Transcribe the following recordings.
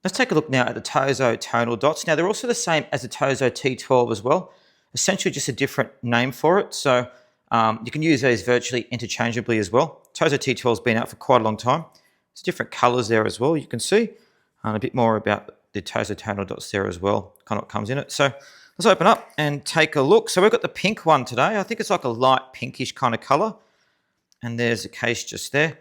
Let's take a look now at the Tozo Tonal Dots. Now, they're also the same as the Tozo T12 as well. Essentially just a different name for it. So you can use those virtually interchangeably as well. Tozo T12 has been out for quite a long time. There's different colors there as well, you can see. A bit more about the Tozo Tonal Dots there as well, kind of what comes in it. So let's open up and take a look. So we've got the pink one today. I think it's like a light pinkish kind of color. And there's the case just there.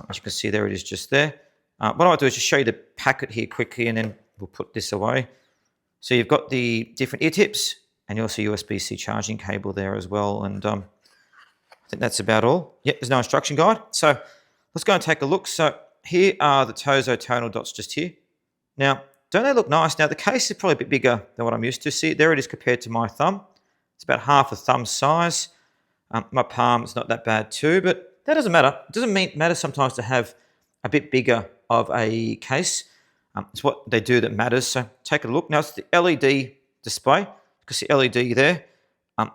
As you can see, there it is just there. What I might do is just show you the packet here quickly, and then we'll put this away. So you've got the different ear tips, and also USB-C charging cable there as well. And I think that's about all. Yep, there's no instruction guide. So let's go and take a look. So here are the Tozo Tonal Dots just here. Now, don't they look nice? Now, the case is probably a bit bigger than what I'm used to. See, there it is compared to my thumb. It's about half a thumb size. My palm is not that bad too, but that doesn't matter. It doesn't matter sometimes to have a bit bigger of a case. It's what they do that matters. So take a look. Now, it's the LED display. You can see LED there.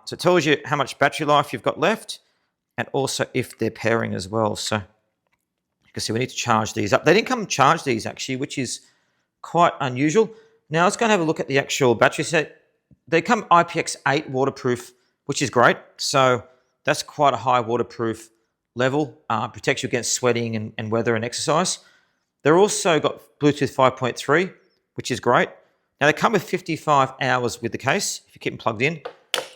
So it tells you how much battery life you've got left, and also if they're pairing as well. So you can see we need to charge these up. They didn't come charge these actually, which is quite unusual. Now let's go and have a look at the actual battery set. They come IPX8 waterproof, which is great. So that's quite a high waterproof level. Protects you against sweating and weather and exercise. They're also got Bluetooth 5.3, which is great. Now they come with 55 hours with the case, if you keep them plugged in.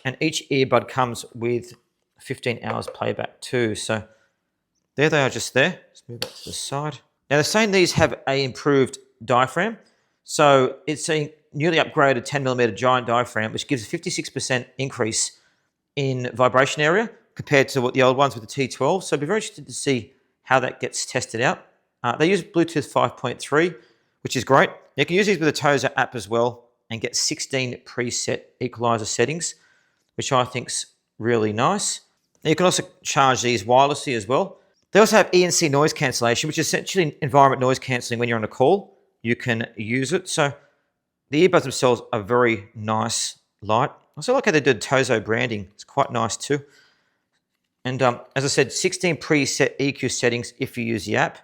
And each earbud comes with 15 hours playback too. So there they are just there. Let's move that to the side. Now they're saying these have an improved diaphragm. So it's a newly upgraded 10mm giant diaphragm, which gives a 56% increase in vibration area compared to what the old ones with the T12. So I'd be very interested to see how that gets tested out. They use Bluetooth 5.3, which is great. You can use these with the Tozo app as well and get 16 preset equalizer settings, which I think's really nice. Now you can also charge these wirelessly as well. They also have ENC noise cancellation, which is essentially environment noise cancelling when you're on a call. You can use it. So the earbuds themselves are very nice, light. I also like how they did Tozo branding. It's quite nice too. And as I said, 16 preset EQ settings if you use the app,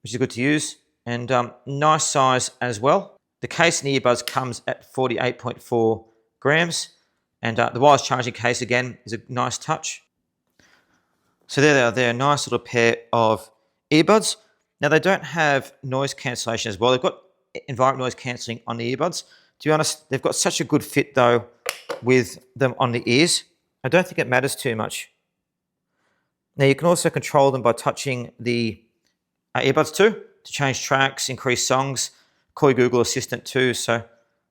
which is good to use. And nice size as well. The case and the earbuds comes at 48.4 grams. And the wireless charging case, again, is a nice touch. So there they are. They're a nice little pair of earbuds. Now, they don't have noise cancellation as well. They've got environment noise cancelling on the earbuds. To be honest, they've got such a good fit, though, with them on the ears. I don't think it matters too much. Now, you can also control them by touching the earbuds too, to change tracks, increase songs, call your Google Assistant too. So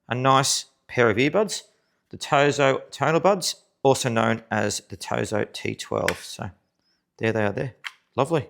a nice pair of earbuds. The Tozo Tonal Buds, also known as the Tozo T12. So there they are there. Lovely.